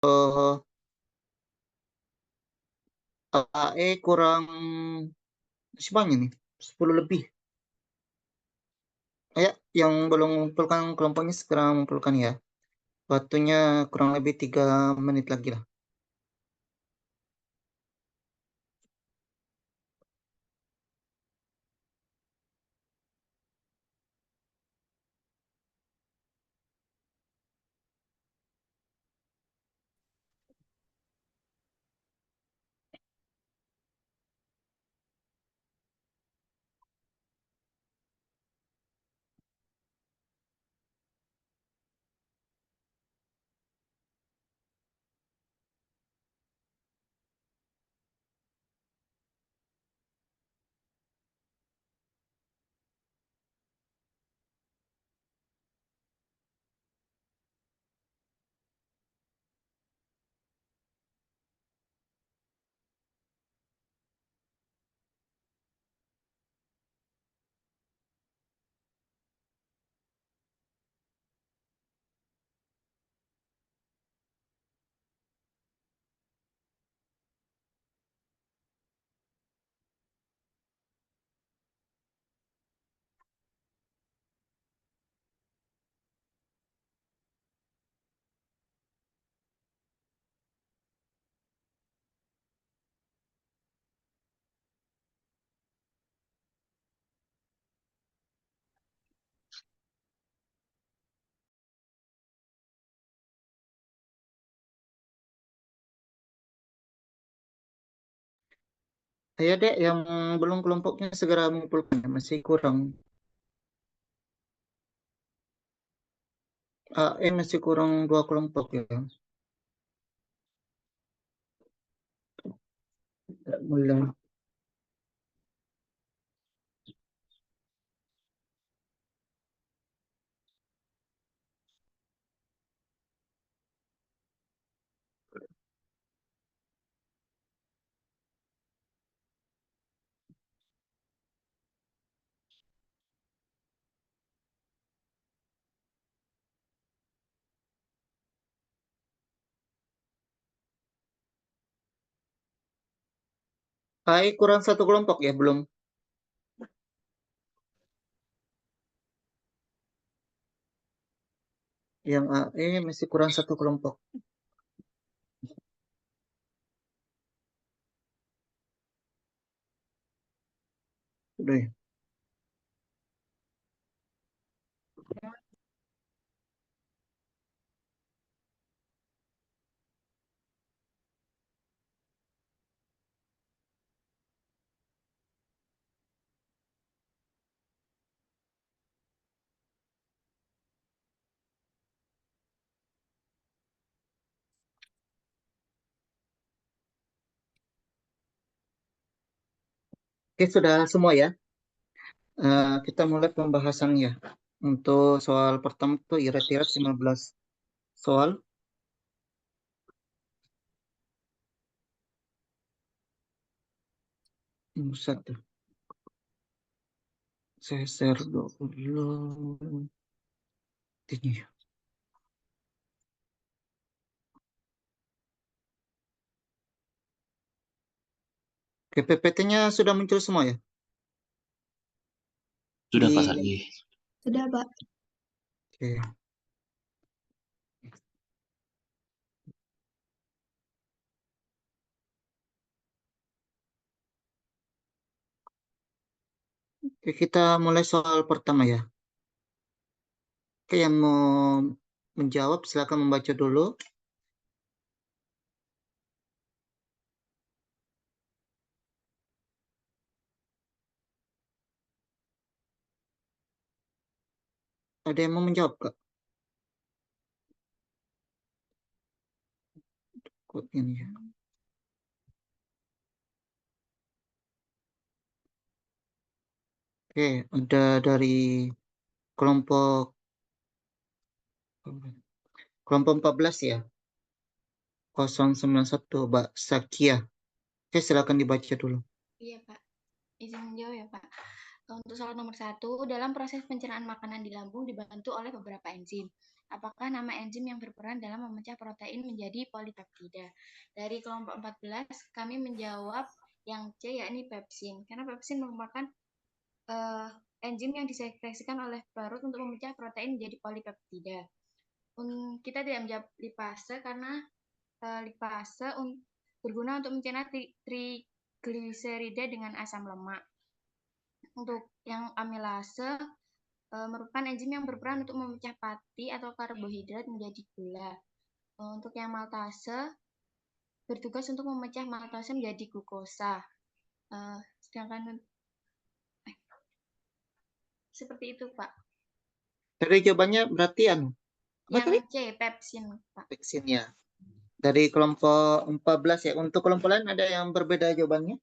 eh AE kurang masih banyak nih, 10 lebih. Ya, yang belum mengumpulkan kelompoknya segera mengumpulkan ya. Waktunya kurang lebih 3 menit lagi lah. Ya dek, yang belum kelompoknya segera mengumpulkan, masih kurang. AE masih kurang 2 kelompok ya. Tidak mulai. AE kurang 1 kelompok ya, belum. Yang AE masih kurang 1 kelompok. Udah ya. Oke, sudah semua ya. Kita mulai pembahasannya. Untuk soal pertama itu irit-irit 15 soal. Satu. Saya share dulu. Ini. Oke, PPT-nya sudah muncul semua ya? Sudah Pak Di Sargi. Sudah, Pak. Oke. Oke, kita mulai soal pertama ya. Oke, yang mau menjawab silakan membaca dulu. Ada yang mau menjawab, Kak? Kok ini ya. Oke, ada dari kelompok kelompok 14 ya. 091 Mbak Sakia. Oke, silakan dibaca dulu. Iya, Pak. Izin menjawab ya, Pak. Untuk soal nomor 1, dalam proses pencernaan makanan di lambung dibantu oleh beberapa enzim. Apakah nama enzim yang berperan dalam memecah protein menjadi polipeptida? Dari kelompok 14, kami menjawab yang C, yakni pepsin. Karena pepsin merupakan enzim yang disekresikan oleh perut untuk memecah protein menjadi polipeptida. Kita tidak menjawab lipase karena lipase berguna untuk mencerna trigliserida dengan asam lemak. Untuk yang amilase merupakan enzim yang berperan untuk memecah pati atau karbohidrat menjadi gula. Untuk yang maltase bertugas untuk memecah maltose menjadi glukosa. Sedangkan seperti itu, Pak. Dari jawabannya berarti apa Yang tadi? C, pepsin, Pak. Pepsin ya. Dari kelompok 14 ya. Untuk kelompok lain ada yang berbeda jawabannya?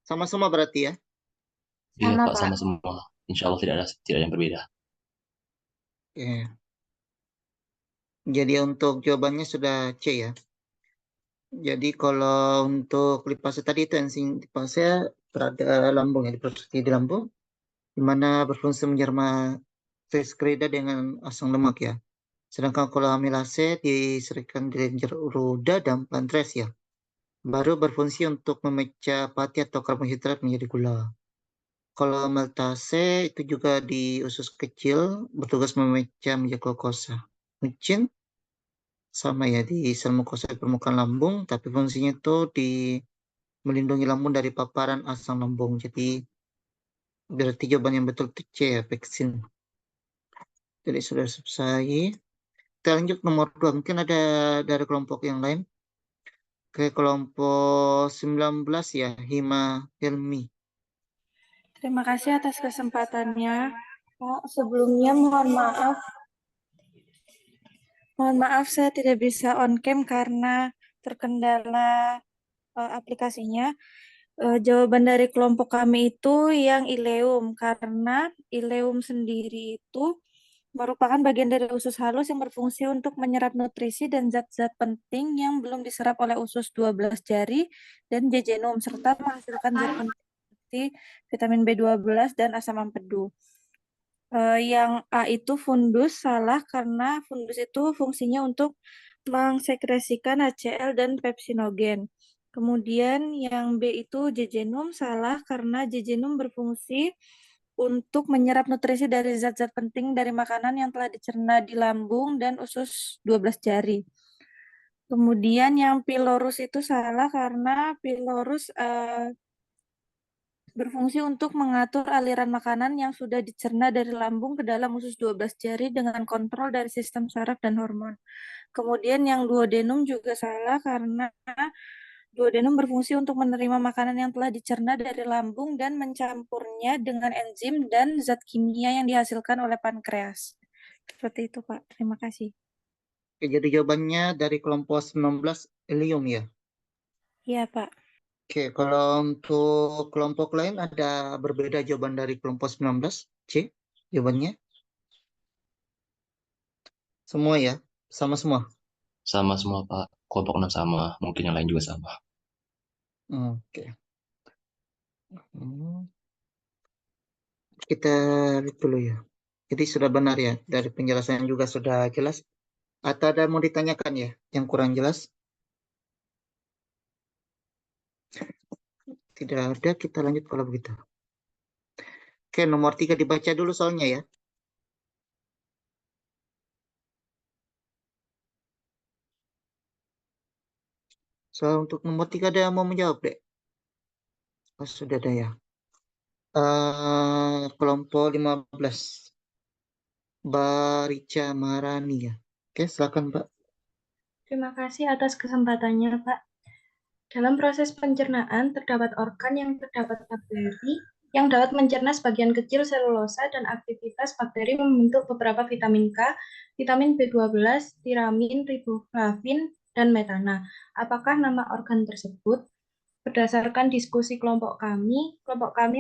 Sama semua berarti ya? Iya Sama, Pak, Pak. sama semua. Insya Allah tidak ada yang berbeda. Oke. Jadi untuk jawabannya sudah C ya. Jadi kalau untuk lipase tadi itu enzim lipase berada lambung ya, diproduksi di lambung, di mana berfungsi menjerma trisakarida dengan asam lemak ya. Sedangkan kalau amilase diserikan di lenjer uroda dan pankreas ya. Baru berfungsi untuk memecah pati atau karbohidrat menjadi gula. Kalau maltase itu juga di usus kecil bertugas memecah menjadi glukosa. Mungkin sama ya di sel mukosa di permukaan lambung, tapi fungsinya itu di melindungi lambung dari paparan asam lambung. Jadi berarti jawaban yang betul itu C ya, vaksin. Jadi sudah selesai. Kita lanjut nomor 2. Mungkin ada dari kelompok yang lain. Ke kelompok 19 ya, Hima Helmi. Terima kasih atas kesempatannya, Pak. Sebelumnya mohon maaf saya tidak bisa on cam karena terkendala aplikasinya. Jawaban dari kelompok kami itu yang ileum, karena ileum sendiri itu merupakan bagian dari usus halus yang berfungsi untuk menyerap nutrisi dan zat-zat penting yang belum diserap oleh usus 12 jari dan jejenum, serta menghasilkan zat penting seperti vitamin B12 dan asam empedu. Yang A itu fundus salah karena fundus itu fungsinya untuk mengsekresikan HCl dan pepsinogen. Kemudian yang B itu jejenum salah karena jejenum berfungsi untuk menyerap nutrisi dari zat-zat penting dari makanan yang telah dicerna di lambung dan usus 12 jari. Kemudian yang pylorus itu salah karena pylorus berfungsi untuk mengatur aliran makanan yang sudah dicerna dari lambung ke dalam usus 12 jari dengan kontrol dari sistem saraf dan hormon. Kemudian yang duodenum juga salah karena duodenum berfungsi untuk menerima makanan yang telah dicerna dari lambung dan mencampurnya dengan enzim dan zat kimia yang dihasilkan oleh pankreas. Seperti itu, Pak. Terima kasih. Oke, jadi jawabannya dari kelompok 19 Helium ya. Iya, Pak. Oke, kalau untuk kelompok lain ada berbeda jawaban dari kelompok 19 C jawabannya. Semua ya, sama semua. Sama semua Pak, kelompok 6 sama, mungkin yang lain juga sama. Oke. Kita lihat dulu ya. Jadi sudah benar ya, dari penjelasan juga sudah jelas. Atau ada mau ditanyakan ya, yang kurang jelas? Tidak ada, kita lanjut kalau begitu. Oke, nomor 3 dibaca dulu soalnya ya. Soal untuk nomor 3 ada yang mau menjawab, Dek? Oh, sudah ada ya. Kelompok 15. Barica Marani ya. Oke, silakan, Pak. Terima kasih atas kesempatannya, Pak. Dalam proses pencernaan, terdapat organ yang terdapat bakteri yang dapat mencerna sebagian kecil selulosa dan aktivitas bakteri membentuk beberapa vitamin K, vitamin B12, tiramin, riboflavin, dan metana. Apakah nama organ tersebut? Berdasarkan diskusi kelompok kami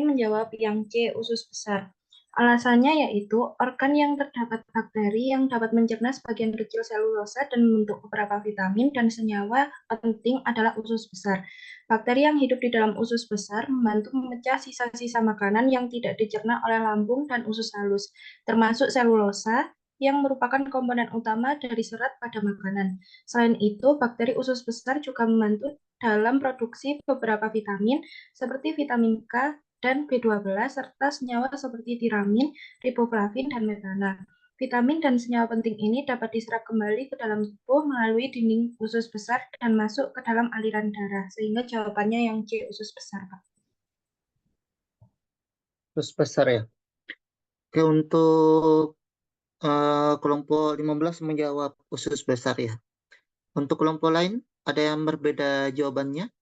menjawab yang C, usus besar. Alasannya yaitu organ yang terdapat bakteri yang dapat mencerna sebagian kecil selulosa dan membentuk beberapa vitamin dan senyawa penting adalah usus besar. Bakteri yang hidup di dalam usus besar membantu memecah sisa-sisa makanan yang tidak dicerna oleh lambung dan usus halus, termasuk selulosa yang merupakan komponen utama dari serat pada makanan. Selain itu, bakteri usus besar juga membantu dalam produksi beberapa vitamin seperti vitamin K dan B12 serta senyawa seperti tiramin, riboflavin, dan metana. Vitamin dan senyawa penting ini dapat diserap kembali ke dalam tubuh melalui dinding usus besar dan masuk ke dalam aliran darah, sehingga jawabannya yang C, usus besar, Pak. Terus besar ya. Oke, untuk kelompok 15 menjawab usus besar ya. Untuk kelompok lain, ada yang berbeda jawabannya?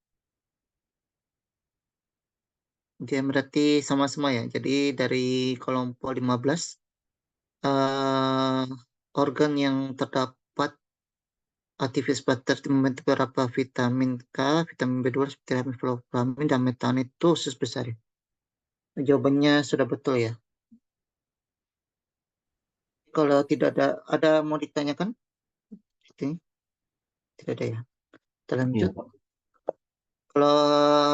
Oke, berarti sama-sama ya. Jadi dari kelompok 15, organ yang terdapat aktivitas bakteri membentuk beberapa vitamin K, vitamin B12, vitamin riboflavin, dan metana itu usus besar ya. Jawabannya sudah betul ya. Kalau tidak ada mau ditanyakan? Oke, tidak ada ya. Kita Iya, lanjut. Pak. Kalau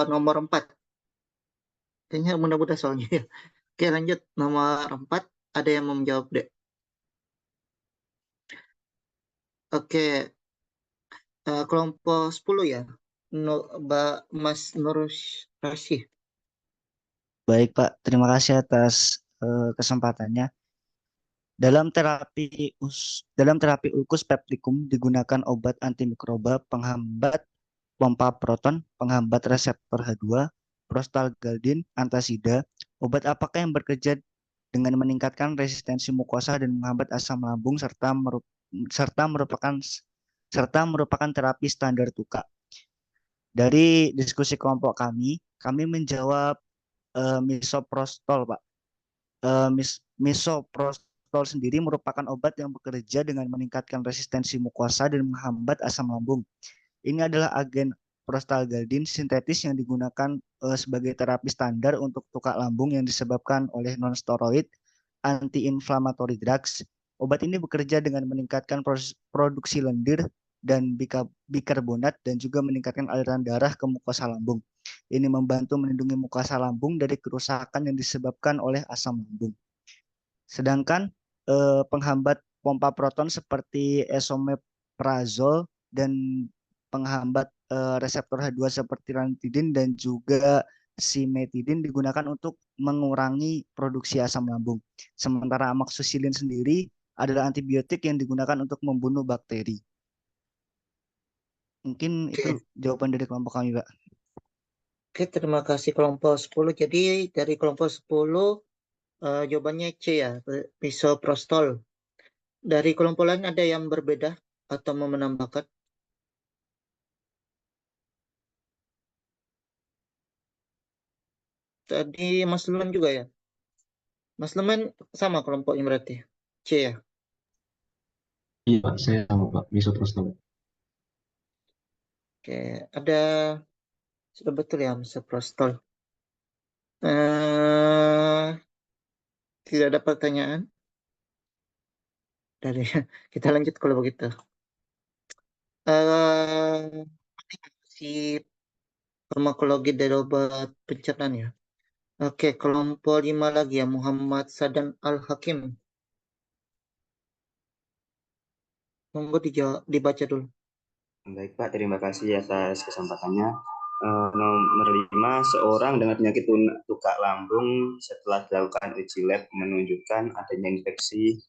nomor 4, kayaknya mudah-mudah soalnya ya. Oke, lanjut. Nomor 4, ada yang mau menjawab, Dek? Oke, kelompok 10 ya. Mas Nur Rasyih. Baik, Pak. Terima kasih atas kesempatannya. Dalam terapi ulkus peptikum digunakan obat antimikroba penghambat pompa proton, penghambat reseptor H2, prostaglandin, antasida. Obat apakah yang bekerja dengan meningkatkan resistensi mukosa dan menghambat asam lambung serta merupakan terapi standar TUKA? Dari diskusi kelompok kami menjawab misoprostol, Pak. Misoprostol sendiri merupakan obat yang bekerja dengan meningkatkan resistensi mukosa dan menghambat asam lambung. Ini adalah agen prostaglandin sintetis yang digunakan sebagai terapi standar untuk tukak lambung yang disebabkan oleh non-steroid anti-inflammatory drugs. Obat ini bekerja dengan meningkatkan produksi lendir dan bikarbonat dan juga meningkatkan aliran darah ke mukosa lambung. Ini membantu melindungi mukosa lambung dari kerusakan yang disebabkan oleh asam lambung. Sedangkan penghambat pompa proton seperti esomeprazol dan penghambat reseptor H2 seperti ranitidin dan juga simetidin digunakan untuk mengurangi produksi asam lambung. Sementara amoxicillin sendiri adalah antibiotik yang digunakan untuk membunuh bakteri. Mungkin itu jawaban dari kelompok kami, Pak. Oke, terima kasih kelompok 10. Jadi dari kelompok 10 jawabannya C ya, misoprostol. Dari kelompok lain ada yang berbeda atau mau menambahkan? Tadi Mas Luman juga ya? Mas Luman sama kelompoknya berarti? C ya? Iya, Pak. Saya sama, Pak. Misoprostol. Oke, sudah betul ya misoprostol. Tidak ada pertanyaan? Kita lanjut kalau begitu. Si farmakologi dari obat pencernaan ya. Oke, kelompok 5 lagi ya, Muhammad Sadan Al-Hakim. Monggo dibaca dulu. Baik Pak, terima kasih atas kesempatannya. Nomor 5, seorang dengan penyakit tukak lambung setelah dilakukan uji lab menunjukkan adanya infeksi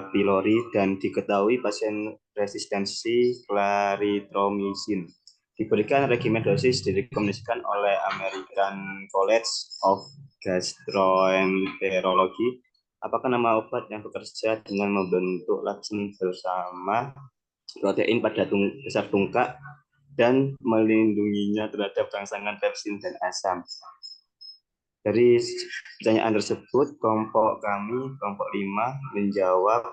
pylori dan diketahui pasien resistensi clarithromycin. Diberikan regimen dosis direkomendasikan oleh American College of Gastroenterology. Apakah nama obat yang bekerja dengan membentuk laksana bersama protein pada dasar tungkak dan melindunginya terhadap rangsangan pepsin dan asam? Dari pertanyaan tersebut, kelompok 5 menjawab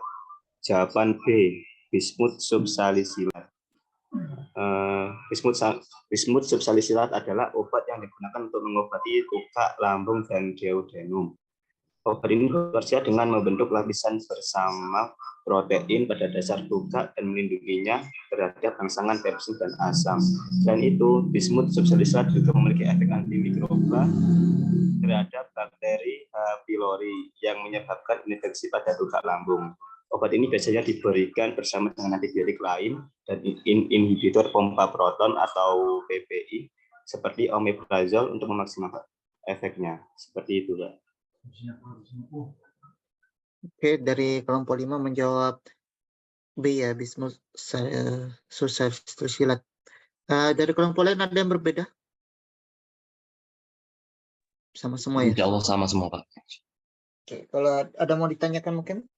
jawaban B, bismut subsalisilat. Bismut subsalisilat adalah obat yang digunakan untuk mengobati tukak lambung dan duodenum. Obat ini bekerja dengan membentuk lapisan bersama protein pada dasar luka dan melindunginya terhadap rangsangan pepsin dan asam. Selain itu, bismut subsalisat juga memiliki efek antimikroba terhadap bakteri H. pylori yang menyebabkan infeksi pada luka lambung. Obat ini biasanya diberikan bersama dengan antibiotik lain dan inhibitor pompa proton atau PPI seperti omeprazol untuk memaksimalkan efeknya. Seperti itu, Pak. Oke, dari kelompok 5 menjawab B ya, bismut subsalilat. Dari kelompok lain ada yang berbeda? Sama semua ya? Insya Allah sama semua, Pak. Oke, kalau ada mau ditanyakan mungkin?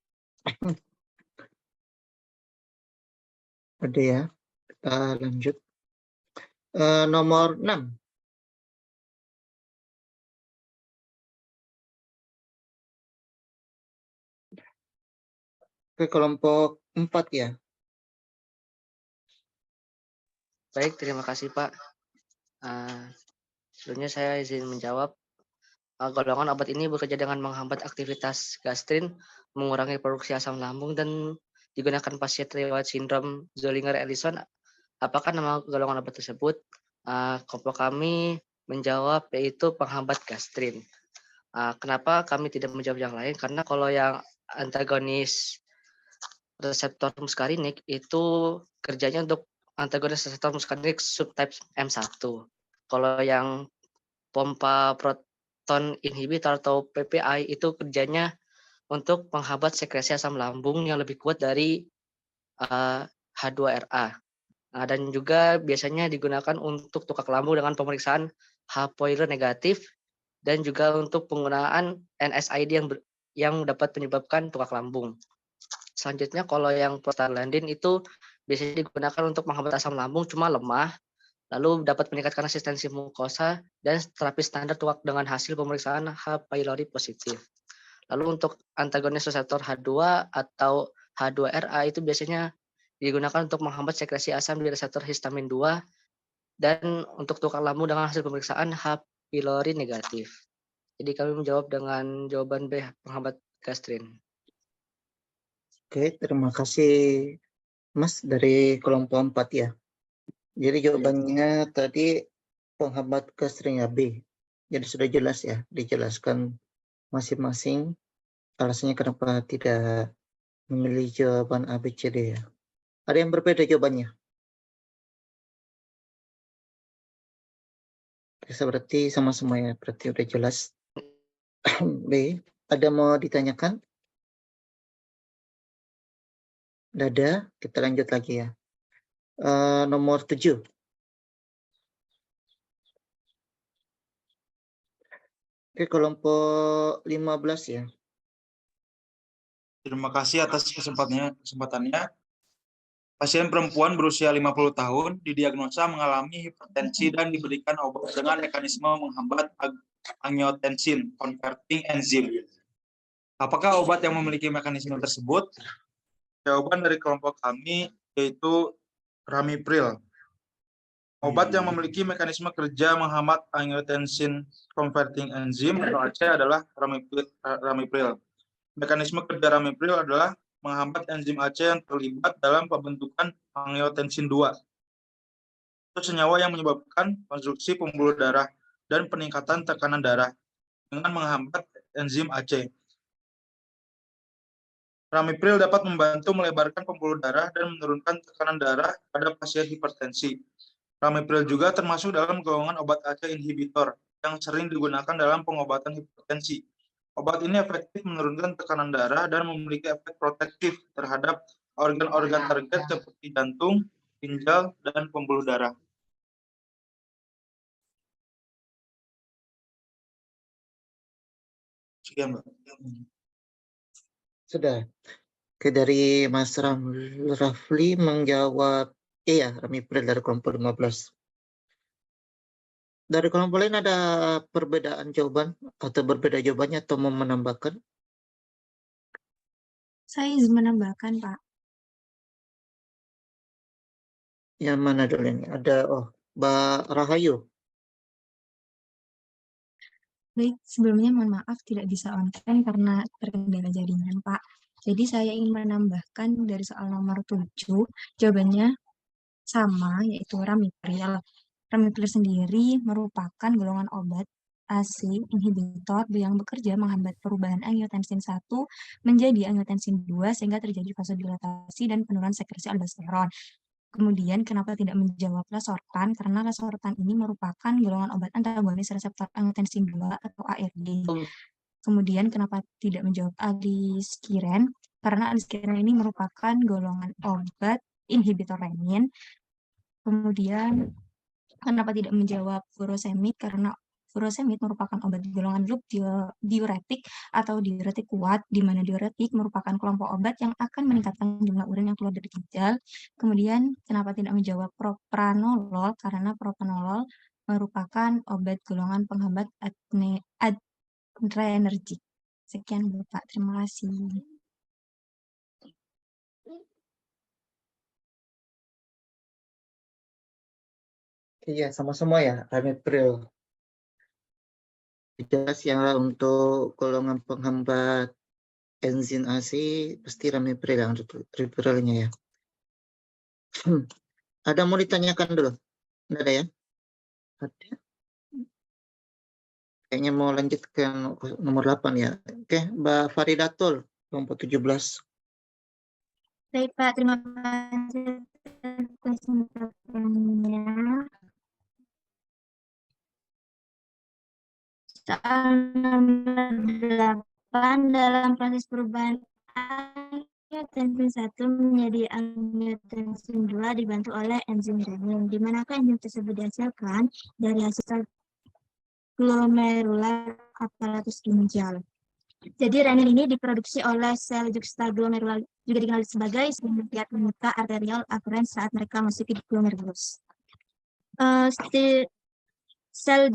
Ada ya. Lanjut. Nomor 6. Ke kelompok 4 ya. Baik, terima kasih Pak. Sebelumnya saya izin menjawab. Golongan obat ini bekerja dengan menghambat aktivitas gastrin, mengurangi produksi asam lambung, dan digunakan pasien riwayat sindrom Zollinger-Ellison. Apakah nama golongan obat tersebut? Kelompok kami menjawab yaitu penghambat gastrin. Kenapa kami tidak menjawab yang lain? Karena kalau yang antagonis reseptor muskarinik itu kerjanya untuk antagonis reseptor muskarinik subtype M1. Kalau yang pompa proton inhibitor atau PPI itu kerjanya untuk menghambat sekresi asam lambung yang lebih kuat dari H2RA. Dan juga biasanya digunakan untuk tukak lambung dengan pemeriksaan H. pylori negatif dan juga untuk penggunaan NSAID yang dapat menyebabkan tukak lambung. Selanjutnya kalau yang prostaglandin itu biasanya digunakan untuk menghambat asam lambung cuma lemah, lalu dapat meningkatkan resistensi mukosa dan terapi standar tukak dengan hasil pemeriksaan H. pylori positif. Lalu untuk antagonis reseptor H2 atau H2RA itu biasanya digunakan untuk menghambat sekresi asam di reseptor histamin 2 dan untuk tukak lambung dengan hasil pemeriksaan H. pylori negatif. Jadi kami menjawab dengan jawaban B, penghambat gastrin. Oke, terima kasih Mas dari kelompok 4 ya. Jadi jawabannya tadi penghambat gastrin ya B. Jadi sudah jelas ya, dijelaskan masing-masing alasannya kenapa tidak memilih jawaban A, B, C, D ya. Ada yang berbeda jawabannya? Berarti sama-sama ya, berarti udah jelas. B, ada mau ditanyakan? Tidak ada, kita lanjut lagi ya. Nomor 7. Oke, kelompok 15 ya. Terima kasih atas kesempatannya. Pasien perempuan berusia 50 tahun didiagnosa mengalami hipertensi dan diberikan obat dengan mekanisme menghambat angiotensin converting enzyme. Apakah obat yang memiliki mekanisme tersebut? Jawaban dari kelompok kami yaitu ramipril. Obat yang memiliki mekanisme kerja menghambat angiotensin converting enzyme atau AC adalah ramipril. Mekanisme kerja ramipril adalah menghambat enzim AC yang terlibat dalam pembentukan angiotensin 2. Itu senyawa yang menyebabkan konstruksi pembuluh darah dan peningkatan tekanan darah dengan menghambat enzim AC. Ramipril dapat membantu melebarkan pembuluh darah dan menurunkan tekanan darah pada pasien hipertensi. Ramipril juga termasuk dalam golongan obat AC inhibitor yang sering digunakan dalam pengobatan hipertensi. Obat ini efektif menurunkan tekanan darah dan memiliki efek protektif terhadap organ-organ target seperti jantung, ginjal, dan pembuluh darah. Sekian, Mbak. Sudah. Oke, dari Mas Rafli menjawab iya, ramipril dari kelompok 15. Dari kelompok lain ada perbedaan jawaban atau berbeda jawabannya atau mau menambahkan? Saya izin menambahkan, Pak. Yang mana dulu ini? Ada Mbak Rahayu. Baik, sebelumnya mohon maaf tidak bisa on cam karena terkendala jaringan, Pak. Jadi saya ingin menambahkan dari soal nomor 7, jawabannya sama, yaitu ramipril. Ramipril sendiri merupakan golongan obat AC inhibitor yang bekerja menghambat perubahan angiotensin 1 menjadi angiotensin 2 sehingga terjadi vasodilatasi dan penurunan sekresi aldosteron. Kemudian kenapa tidak menjawab lasortan? Karena lasortan ini merupakan golongan obat antagonis reseptor angiotensin 2 atau ARD. Kemudian kenapa tidak menjawab aliskiren? Karena aliskiren ini merupakan golongan obat inhibitor renin. Kemudian kenapa tidak menjawab furosemid? Karena furosemid merupakan obat golongan loop diuretik atau diuretik kuat, di mana diuretik merupakan kelompok obat yang akan meningkatkan jumlah urin yang keluar dari ginjal. Kemudian kenapa tidak menjawab propranolol? Karena propranolol merupakan obat golongan penghambat adrenergik. Sekian Bapak, terima kasih. Iya, sama semua ya, ramipril. Jelas yang untuk golongan penghambat enzim AC pasti ramipril yang ramipril-nya ya. Ada mau ditanyakan dulu? Nggak ada ya? Ada. Kayaknya mau lanjut ke nomor 8 ya. Oke, Mbak Faridatul, kelompok 17. Baik Pak, terima kasih atas kesempatannya. Soal nomor 8 dalam proses perubahan angiotensin 1 menjadi angiotensin 2 dibantu oleh enzim renin. Di manakah enzim tersebut dihasilkan? Dari hasil glomerular aparatus ginjal. Jadi renin ini diproduksi oleh sel juxtaglomerular, juga dikenal sebagai semikiatka arterial afferens saat mereka masuk ke glomerulus. Sel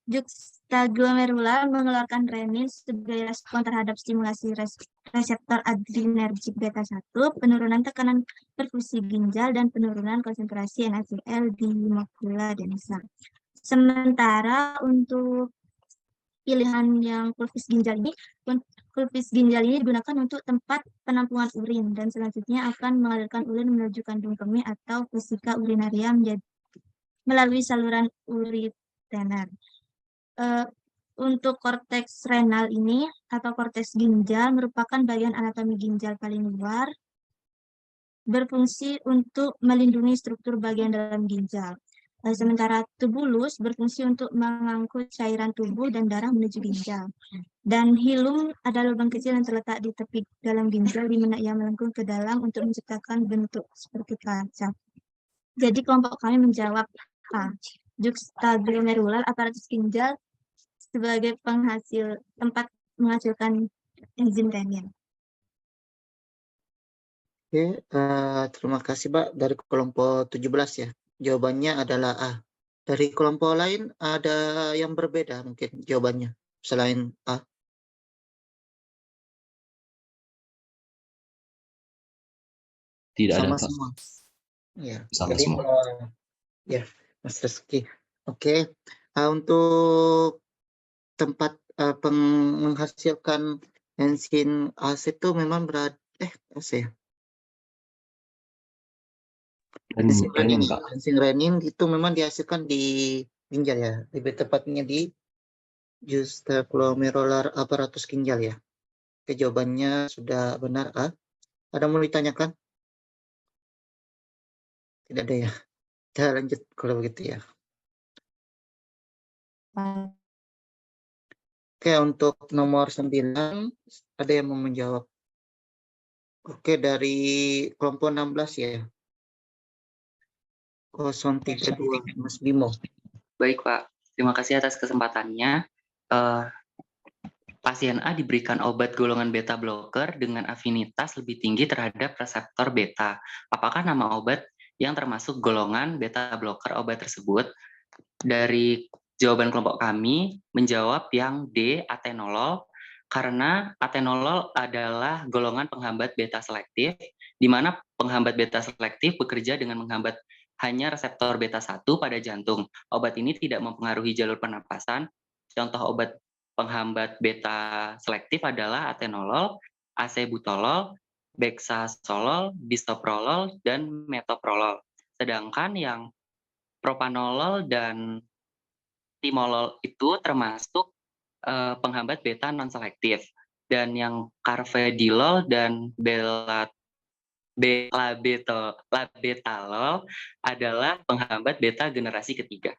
juxtaglomerular mengeluarkan renin sebagai respon terhadap stimulasi reseptor adrenergik beta 1, penurunan tekanan perfusi ginjal, dan penurunan konsentrasi NaCl di makula densa. Sementara untuk pilihan yang kulvis ginjal ini digunakan untuk tempat penampungan urin dan selanjutnya akan mengalirkan urin menuju kandung kemih atau vesika urinaria melalui saluran ureter. Untuk korteks renal ini atau korteks ginjal merupakan bagian anatomi ginjal paling luar, berfungsi untuk melindungi struktur bagian dalam ginjal. Sementara tubulus berfungsi untuk mengangkut cairan tubuh dan darah menuju ginjal. Dan hilum adalah lubang kecil yang terletak di tepi dalam ginjal di mana ia melengkung ke dalam untuk menciptakan bentuk seperti kaca. Jadi kelompok kami menjawab A. Juxtaglomerular aparatus ginjal sebagai tempat menghasilkan enzim renin. Oke, terima kasih Mbak dari kelompok 17 ya. Jawabannya adalah A. Dari kelompok lain ada yang berbeda mungkin jawabannya selain A. Tidak ada, Sama Pak. semua. Ya, Sama jadi semua. Ya, Mas Rizky. Oke, untuk tempat menghasilkan enzim AC itu memang AC. Renin, Pak. Enzim renin itu memang dihasilkan di ginjal ya, lebih tepatnya di juxtaglomerular aparatus ginjal ya. Oke, jawabannya sudah benar A. Ada mau ditanyakan? Tidak ada ya. Kita lanjut kalau begitu ya. Oke, untuk nomor 9 ada yang mau menjawab. Oke, dari kelompok 16 ya. 032 Mas Bimo. Baik Pak, terima kasih atas kesempatannya. Pasien A diberikan obat golongan beta blocker dengan afinitas lebih tinggi terhadap reseptor beta. Apakah nama obat yang termasuk golongan beta blocker obat tersebut? Dari jawaban kelompok kami menjawab yang D, atenolol, karena atenolol adalah golongan penghambat beta selektif, di mana penghambat beta selektif bekerja dengan menghambat hanya reseptor beta 1 pada jantung. Obat ini tidak mempengaruhi jalur pernapasan Contoh obat penghambat beta selektif adalah atenolol, acebutolol, bexasolol, bisoprolol, dan metoprolol. Sedangkan yang propanolol dan timolol itu termasuk penghambat beta non-selektif. Dan yang carvedilol dan labetalol adalah penghambat beta generasi ketiga.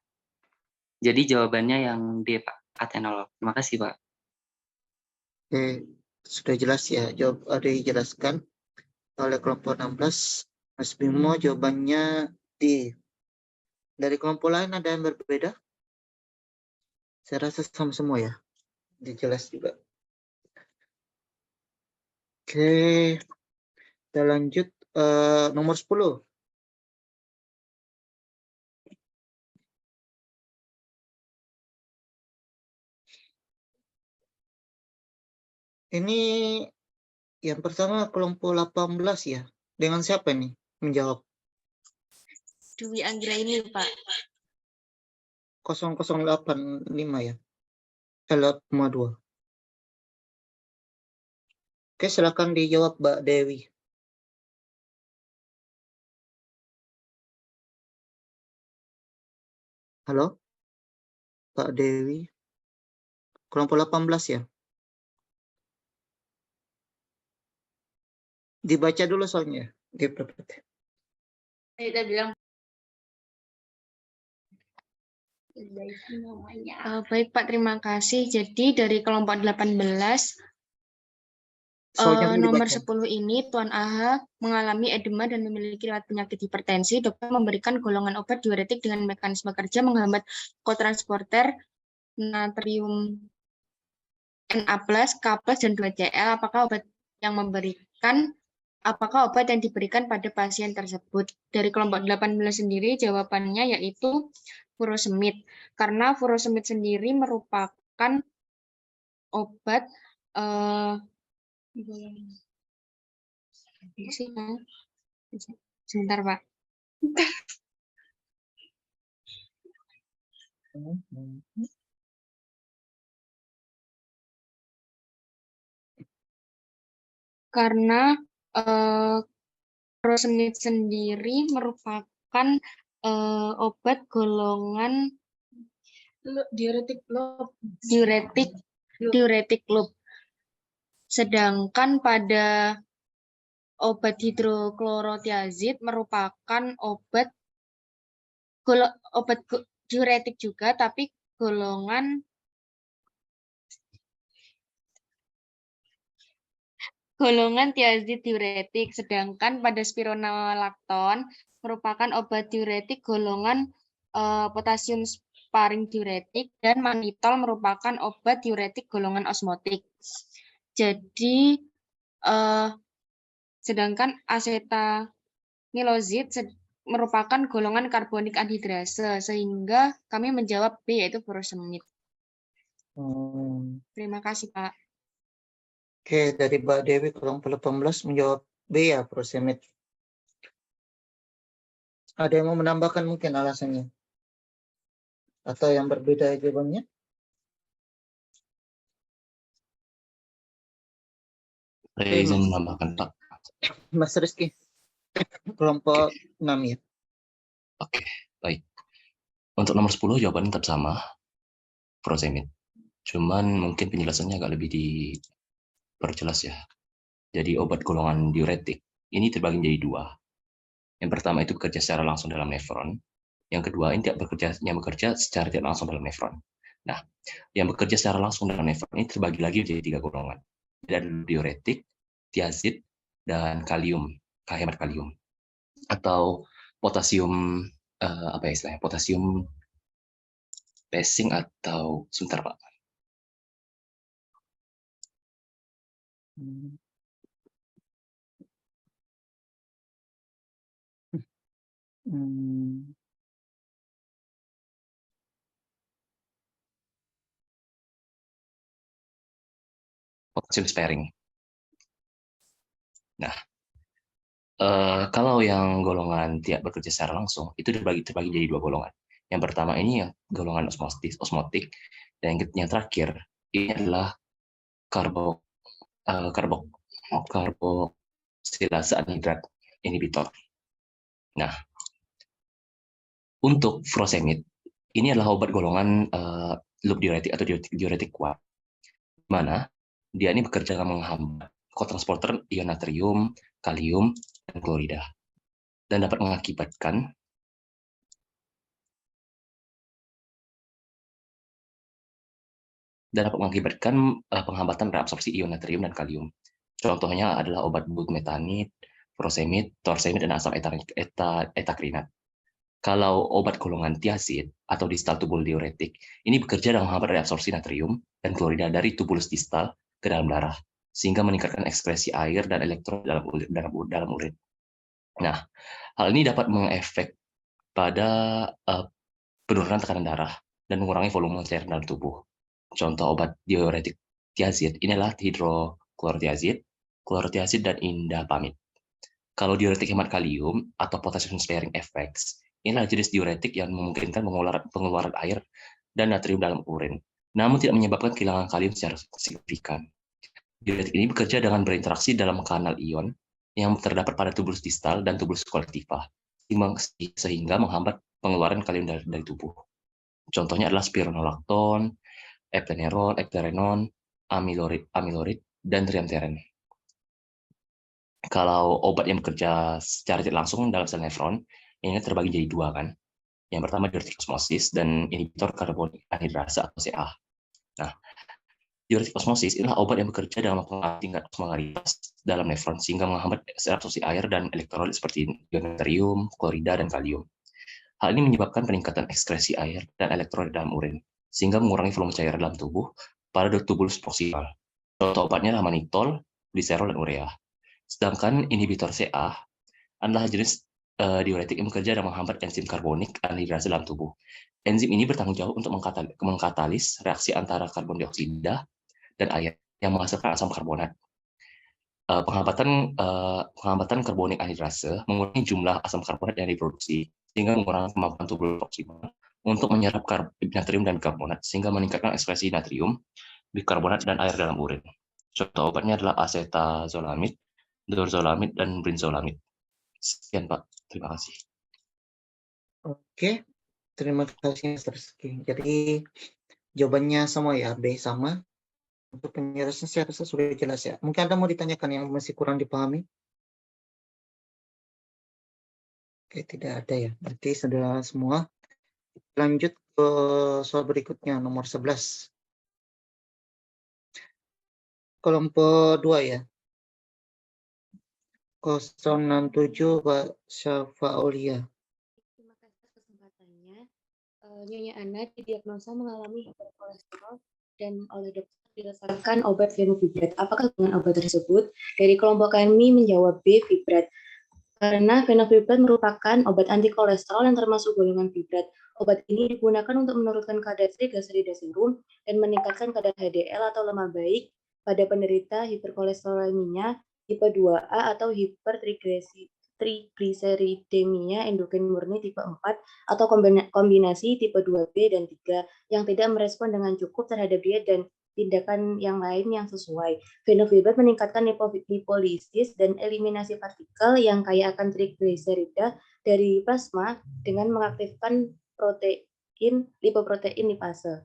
Jadi jawabannya yang D, Pak, atenolol. Terima kasih, Pak. Oke, sudah jelas ya. Jawab ada dijelaskan oleh kelompok 16. Mas Bimo jawabannya D. Dari kelompok lain ada yang berbeda? Saya rasa sama semua ya. Dijelas juga. Oke, kita lanjut nomor 10. Ini yang pertama kelompok 18 ya. Dengan siapa nih menjawab? Dwi Anggraini, Pak. 0085 ya. L2. Oke, silakan dijawab Mbak Dewi. Halo? Pak Dewi. Kelompok 18 ya. Dibaca dulu soalnya. Saya bilang baik Pak, terima kasih. Jadi dari kelompok 18 nomor 10 ini Tuan AH mengalami edema dan memiliki riwayat penyakit hipertensi. Dokter memberikan golongan obat diuretik dengan mekanisme kerja menghambat kotransporter natrium Na+, K+, dan 2Cl. Apakah obat yang diberikan pada pasien tersebut? Dari kelompok 18 sendiri jawabannya yaitu furosemid. Karena furosemid sendiri merupakan obat sebentar Pak. Karena furosemid sendiri merupakan obat golongan diuretik loop. Sedangkan pada obat hidroklorotiazid merupakan obat diuretik juga, tapi golongan tiazid diuretik. Sedangkan pada spironolakton merupakan obat diuretik golongan potasium sparing diuretik, dan manitol merupakan obat diuretik golongan osmotik. Jadi sedangkan acetamilozid merupakan golongan karbonik anhidrase, sehingga kami menjawab B, yaitu furosemid. Terima kasih Pak. Oke, dari Mbak Dewi kelompok 18 menjawab B ya, furosemid. Ada yang mau menambahkan mungkin alasannya? Atau yang berbeda jawabannya? Saya izin menambahkan, Pak. Mas Rizky, kelompok 6 ya. Oke, baik. Untuk nomor 10 jawabannya tetap sama, furosemid. Cuman mungkin penjelasannya agak lebih diperjelas ya. Jadi obat golongan diuretik ini terbagi menjadi dua. Yang pertama itu bekerja secara langsung dalam nefron. Yang kedua ini bekerja secara tidak langsung dalam nefron. Nah, yang bekerja secara langsung dalam nefron ini terbagi lagi menjadi 3 golongan. Ada diuretik, tiazid, dan kalium, hemat kalium. Atau potasium apa ya istilahnya? Potasium passing atau sebentar Pak. Potasium sparing. Nah, kalau yang golongan tidak bekerja secara langsung itu terbagi jadi 2 golongan. Yang pertama ini yang golongan osmotik, dan yang terakhir ini adalah karboksilase anhidrat inhibitor. Nah, untuk furosemid ini adalah obat golongan loop diuretik atau diuretik kuat, di mana dia ini bekerja dengan menghambat kotransporter ion natrium, kalium, dan klorida, dan dapat mengakibatkan penghambatan reabsorpsi ion natrium dan kalium. Contohnya adalah obat bumetanid, furosemid, torsemid, dan asam etakrinat. Kalau obat golongan tiazid atau distal tubul diuretik, ini bekerja dengan menghambat reabsorpsi natrium dan klorida dari tubulus distal ke dalam darah, sehingga meningkatkan ekskresi air dan elektron dalam urin. Nah, hal ini dapat mengefek pada penurunan tekanan darah dan mengurangi volume cairan dalam tubuh. Contoh obat diuretik tiazid ini adalah hidroklorotiazid, klorotiazid, dan indapamid. Kalau diuretik hemat kalium atau potassium sparing effects, inilah jenis diuretik yang memungkinkan pengeluaran air dan natrium dalam urin, namun tidak menyebabkan kehilangan kalium secara signifikan. Diuretik ini bekerja dengan berinteraksi dalam kanal ion yang terdapat pada tubulus distal dan tubulus kolektiva, sehingga menghambat pengeluaran kalium dari tubuh. Contohnya adalah spironolakton, epleneron, eplerenon, amilorid, dan triamteren. Kalau obat yang bekerja secara tidak langsung dalam sel nefron, ini terbagi jadi dua kan. Yang pertama diuretik osmosis dan inhibitor karbonik anhidrasa atau CA. Nah, diuretik osmosis adalah obat yang bekerja dalam tingkat osmolaritas dalam nefron sehingga menghambat reabsorpsi air dan elektrolit seperti ion natrium, klorida, dan kalium. Hal ini menyebabkan peningkatan ekskresi air dan elektrolit dalam urin, sehingga mengurangi volume cairan dalam tubuh pada tubulus proksimal. Contoh obatnya adalah manitol, gliserol, dan urea. Sedangkan inhibitor CA adalah jenis diuretik yang bekerja dan menghambat enzim karbonik anhidrasa dalam tubuh. Enzim ini bertanggung jawab untuk mengkatalis reaksi antara karbon dioksida dan air yang menghasilkan asam karbonat. Penghambatan karbonik anhidrasa mengurangi jumlah asam karbonat yang diproduksi, sehingga mengurangi kemampuan tubuh proksimal untuk menyerap natrium dan karbonat, sehingga meningkatkan ekspresi natrium, bikarbonat, dan air dalam urin. Contoh obatnya adalah acetazolamid, dorzolamid, dan brinzolamid. Sekian Pak, terima kasih. Oke, terima kasih Mr. Rizky. Jadi jawabannya semua ya, B sama. Untuk penjelasan saya rasa sudah jelas ya. Mungkin ada mau ditanyakan yang masih kurang dipahami? Oke, tidak ada ya. Berarti sudah semua. Lanjut ke soal berikutnya, nomor 11. Kelompok 2 ya. 067 Pak Syafaulia. Terima kasih atas kesempatannya. Nyonya Ana didiagnosa mengalami hiperkolesterol dan oleh dokter dirasakan obat fenofibrat. Apakah dengan obat tersebut? Dari kelompok kami menjawab B, fibrat. Karena fenofibrat merupakan obat anti kolesterol yang termasuk golongan fibrat. Obat ini digunakan untuk menurunkan kadar trigliserida serum dan meningkatkan kadar HDL atau lemak baik pada penderita hiperkolesterolemia tipe 2A atau hipertrigliseridemia endogen murni tipe 4 atau kombinasi tipe 2B dan 3 yang tidak merespon dengan cukup terhadap diet dan tindakan yang lain yang sesuai. Fenofibrat meningkatkan lipolisis dan eliminasi partikel yang kaya akan trigliserida dari plasma dengan mengaktifkan lipoprotein lipase.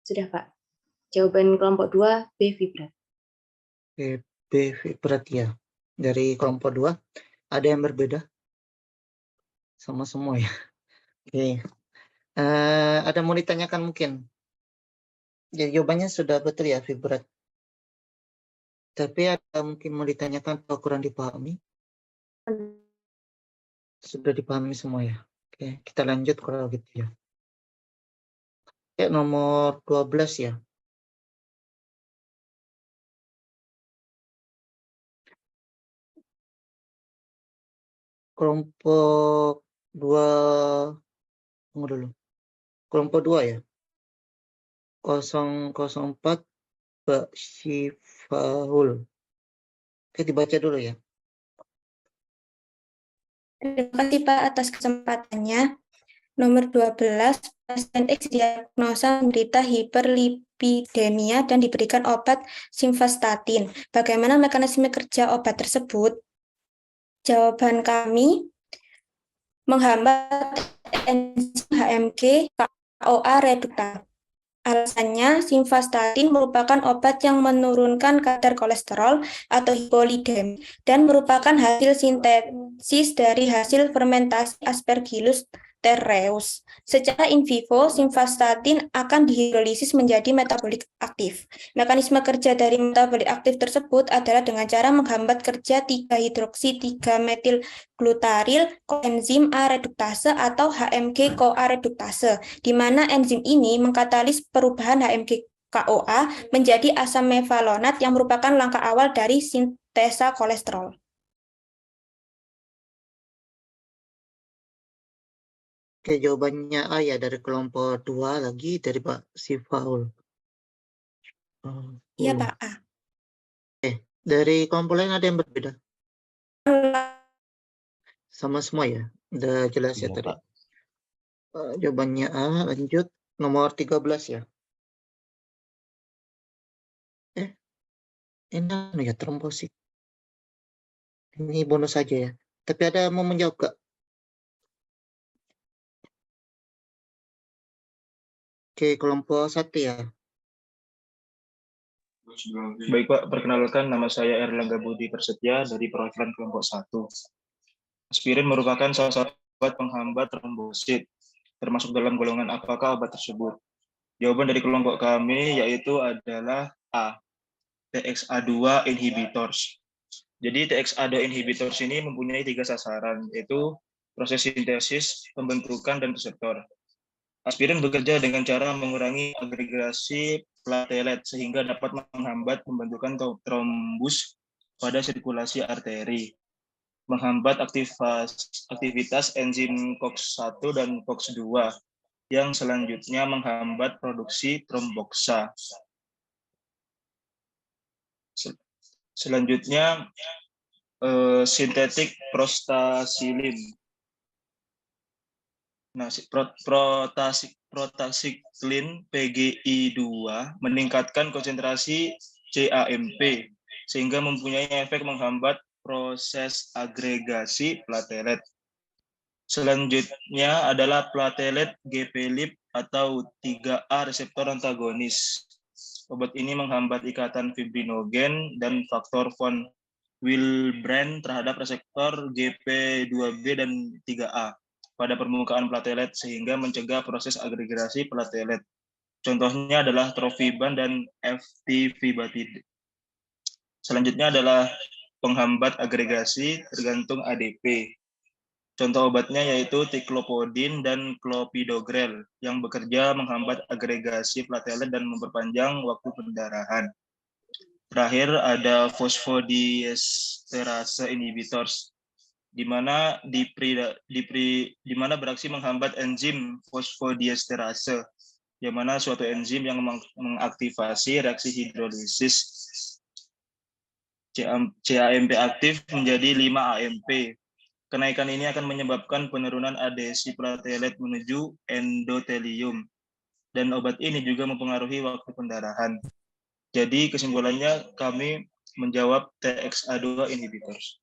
Sudah Pak. Jawaban kelompok 2 B fibrat. B fibrat ya. Dari kelompok 2 ada yang berbeda? Sama semua ya. Oke. Ada mau ditanyakan mungkin? Jadi jawabannya sudah betul ya, fibrat. Tapi ada mungkin mau ditanyakan atau kurang dipahami? Sudah dipahami semua ya. Oke, kita lanjut kalau gitu ya. Nomor 12 ya. Kelompok 2, tunggu dulu. Kelompok 2 ya. 004 Mbak Syifaul. Oke, dibaca dulu ya. Terima kasih Pak atas kesempatannya. Nomor 12, pasien X diagnosa menderita hiperlipidemia dan diberikan obat simvastatin. Bagaimana mekanisme kerja obat tersebut? Jawaban kami, menghambat enzim HMG KOA reduktase. Alasannya, simvastatin merupakan obat yang menurunkan kadar kolesterol atau hipolidemi dan merupakan hasil sintesis dari hasil fermentasi Aspergillus terreus. Secara in vivo, simvastatin akan dihidrolisis menjadi metabolit aktif. Mekanisme kerja dari metabolit aktif tersebut adalah dengan cara menghambat kerja 3-hidroksi-3-metil koenzim A reduktase atau HMG-CoA reduktase, di mana enzim ini mengkatalis perubahan HMG-CoA menjadi asam mevalonat yang merupakan langkah awal dari sintesa kolesterol. Oke, jawabannya A ya, dari kelompok 2 lagi dari Pak Sifaul. Iya Pak, A. Dari kelompok lain ada yang berbeda? Sama semua ya? Udah jelas ya Iya, tadi. Pak. Jawabannya A, lanjut. Nomor 13 ya. Ini anu ya, trombosit. Ini bonus saja ya. Tapi ada yang mau menjawab Kak? Oke, kelompok 1 ya. Baik Pak, perkenalkan nama saya Erlangga Budi Prasetya dari perwakilan kelompok 1. Aspirin merupakan salah satu obat penghambat trombosit, termasuk dalam golongan apakah obat tersebut? Jawaban dari kelompok kami yaitu adalah A, TXA2 inhibitors. Jadi TXA2 inhibitors ini mempunyai 3 sasaran, yaitu proses sintesis, pembentukan, dan reseptor. Aspirin bekerja dengan cara mengurangi agregasi platelet sehingga dapat menghambat pembentukan trombus pada sirkulasi arteri, menghambat aktivitas enzim COX-1 dan COX-2 yang selanjutnya menghambat produksi tromboksa. Selanjutnya sintetik prostacyclin. Nah, prostacyclin PGI2 meningkatkan konsentrasi CAMP sehingga mempunyai efek menghambat proses agregasi platelet. Selanjutnya adalah platelet GP-lip atau 3A reseptor antagonis. Obat ini menghambat ikatan fibrinogen dan faktor von Willebrand terhadap reseptor GP2B dan 3A pada permukaan platelet sehingga mencegah proses agregasi platelet. Contohnya adalah trofiban dan FT-vibatide. Selanjutnya adalah penghambat agregasi tergantung ADP. Contoh obatnya yaitu tiklopodin dan clopidogrel yang bekerja menghambat agregasi platelet dan memperpanjang waktu pendarahan. Terakhir ada fosfodiesterase inhibitors, di mana beraksi menghambat enzim fosfodiesterase, yang mana suatu enzim yang mengaktifasi reaksi hidrolisis CAMP aktif menjadi 5-AMP. Kenaikan ini akan menyebabkan penurunan adesi platelet menuju endotelium, dan obat ini juga mempengaruhi waktu pendarahan. Jadi kesimpulannya kami menjawab TXA2 inhibitors.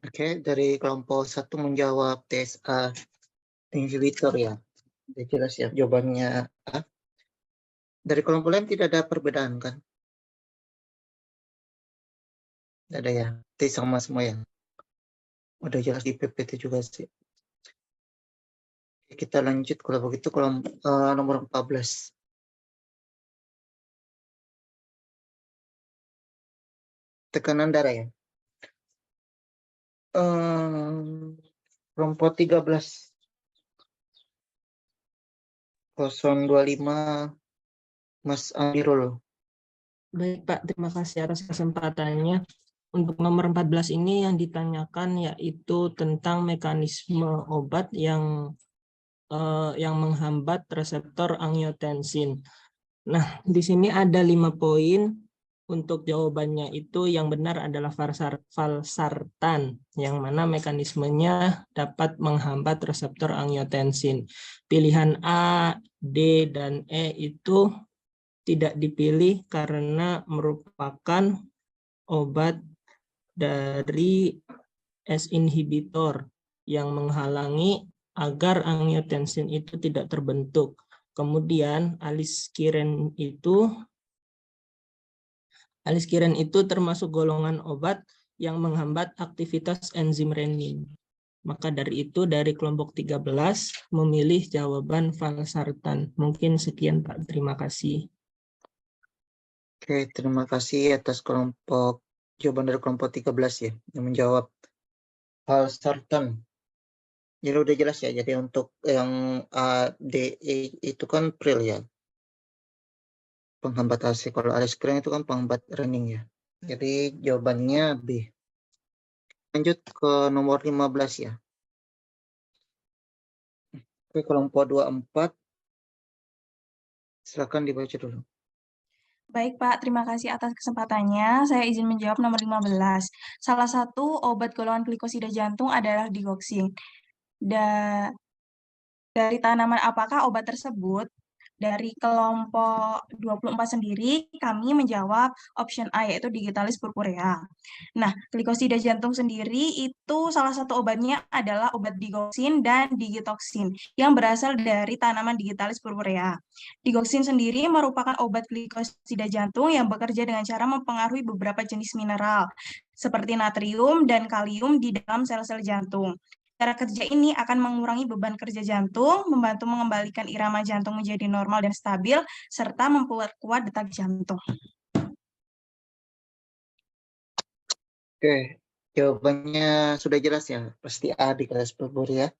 Oke, dari kelompok 1 menjawab TXA inhibitor ya. Sudah jelas ya jawabannya A. Dari kelompok lain tidak ada perbedaan kan? Tidak ada ya. T sama semua ya. Udah jelas di PPT juga sih. Kita lanjut kalau begitu kelompok nomor 14. Tekanan darah ya. Kelompok 13. 025 Mas Amirul. Baik Pak, terima kasih atas kesempatannya. Untuk nomor 14 ini yang ditanyakan yaitu tentang mekanisme obat yang menghambat reseptor angiotensin. Nah, di sini ada 5 poin. untuk jawabannya itu yang benar adalah valsartan, yang mana mekanismenya dapat menghambat reseptor angiotensin. Pilihan A, D, dan E itu tidak dipilih karena merupakan obat dari S-inhibitor yang menghalangi agar angiotensin itu tidak terbentuk. Kemudian aliskiren itu termasuk golongan obat yang menghambat aktivitas enzim renin. Maka dari itu dari kelompok 13 memilih jawaban valsartan. Mungkin sekian Pak, terima kasih. Oke, terima kasih atas jawaban dari kelompok 13 ya, yang menjawab valsartan. Jadi udah jelas ya, jadi untuk yang A, D, E itu kan pril ya, penghambat AC. Kalau aliskiren itu kan penghambat renin ya. Jadi jawabannya B. Lanjut ke nomor 15 ya. Oke, kelompok 24. Silakan dibaca dulu. Baik Pak, terima kasih atas kesempatannya. Saya izin menjawab nomor 15. Salah satu obat golongan glikosida jantung adalah digoxin. Dari tanaman apakah obat tersebut? Dari kelompok 24 sendiri, kami menjawab option A, yaitu Digitalis purpurea. Nah, glikosida jantung sendiri itu salah satu obatnya adalah obat digoxin dan digitoxin yang berasal dari tanaman Digitalis purpurea. Digoxin sendiri merupakan obat glikosida jantung yang bekerja dengan cara mempengaruhi beberapa jenis mineral, seperti natrium dan kalium di dalam sel-sel jantung. Cara kerja ini akan mengurangi beban kerja jantung, membantu mengembalikan irama jantung menjadi normal dan stabil, serta memperkuat detak jantung. Oke, jawabannya sudah jelas ya, pasti A di kelas purpurea.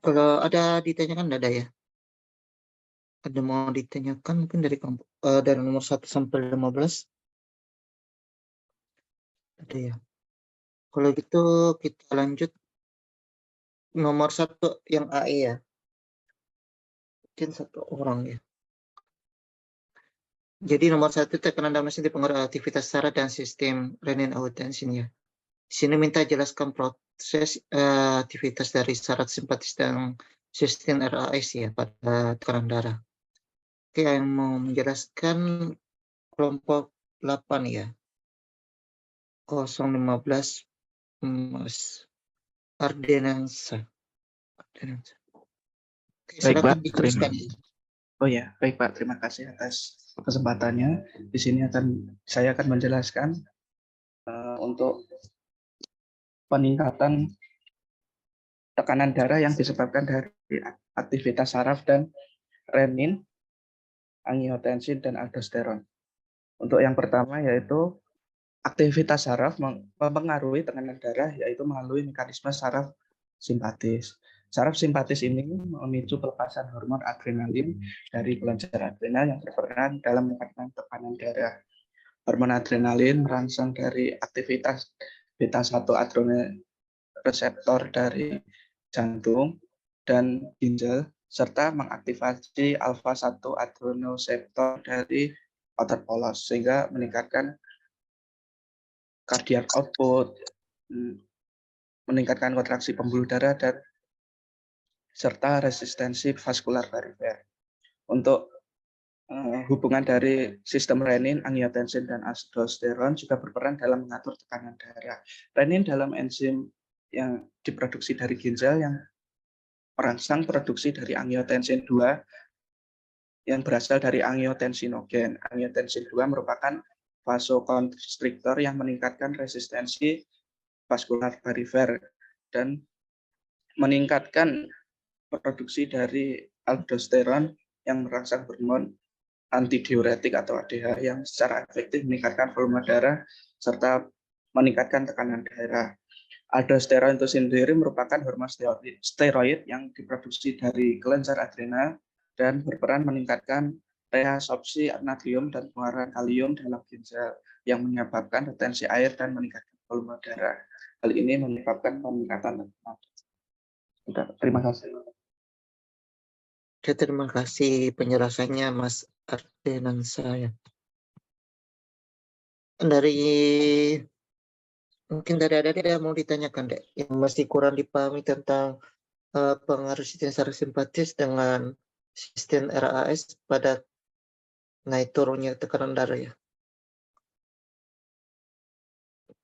Kalau ada ditanyakan, ada ya? Ada mau ditanyakan mungkin dari nomor 1 sampai 15? Ada ya? Kalau gitu kita lanjut nomor 1 yang AE ya. Mungkin 1 orang ya. Jadi nomor 1 tekanan dalam mesin dipengaruhi aktivitas saraf dan sistem renin-angiotensin ya. Di sini minta jelaskan proses aktivitas dari saraf simpatis dan sistem RAS ya pada tekanan darah. Oke, yang mau menjelaskan kelompok 8 ya. 015 Mas Ardenansa. Baik Pak, Baik Pak, terima kasih atas kesempatannya. Di sini saya akan menjelaskan untuk peningkatan tekanan darah yang disebabkan dari aktivitas saraf dan renin, angiotensin, dan aldosteron. Untuk yang pertama yaitu aktivitas saraf mempengaruhi tekanan darah, yaitu melalui mekanisme saraf simpatis. Saraf simpatis ini memicu pelepasan hormon adrenalin dari kelenjar adrenal yang berperan dalam meningkatkan tekanan darah. Hormon adrenalin merangsang dari aktivitas beta-1 adrenoreseptor dari jantung dan ginjal, serta mengaktifasi alfa-1 adrenoreseptor dari otot polos, sehingga meningkatkan cardiac output, meningkatkan kontraksi pembuluh darah, dan serta resistensi vaskular perifer. Untuk hubungan dari sistem renin, angiotensin, dan aldosteron juga berperan dalam mengatur tekanan darah. Renin dalam enzim yang diproduksi dari ginjal yang merangsang produksi dari angiotensin 2 yang berasal dari angiotensinogen. Angiotensin 2 merupakan vasokonstriktor yang meningkatkan resistensi vaskular perifer dan meningkatkan produksi dari aldosteron yang merangsang hormon antidiuretik atau ADH yang secara efektif meningkatkan volume darah serta meningkatkan tekanan darah. Aldosteron itu sendiri merupakan hormon steroid yang diproduksi dari kelenjar adrenal dan berperan meningkatkan reabsorpsi natrium dan pengeluaran kalium dalam ginjal yang menyebabkan retensi air dan meningkatkan volume darah. Hal ini menyebabkan peningkatan tekanan darah. Terima kasih. Oke, terima kasih penjelasannya Mas Ardenansa ya. Mungkin dari ada mau ditanyakan deh, yang masih kurang dipahami tentang pengaruh sistem saraf simpatis dengan sistem RAS pada naik turunnya tekanan darah ya.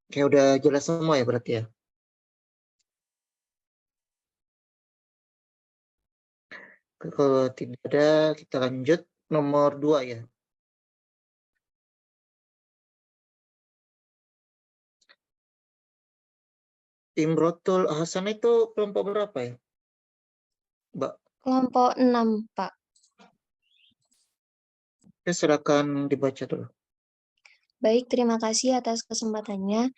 Kayak udah jelas semua ya berarti ya. Kalau tidak ada, kita lanjut nomor 2 ya. Imrotul Hasan itu kelompok berapa ya, Mbak? Kelompok 6, Pak. Ya, silakan dibaca dulu. Baik, terima kasih atas kesempatannya.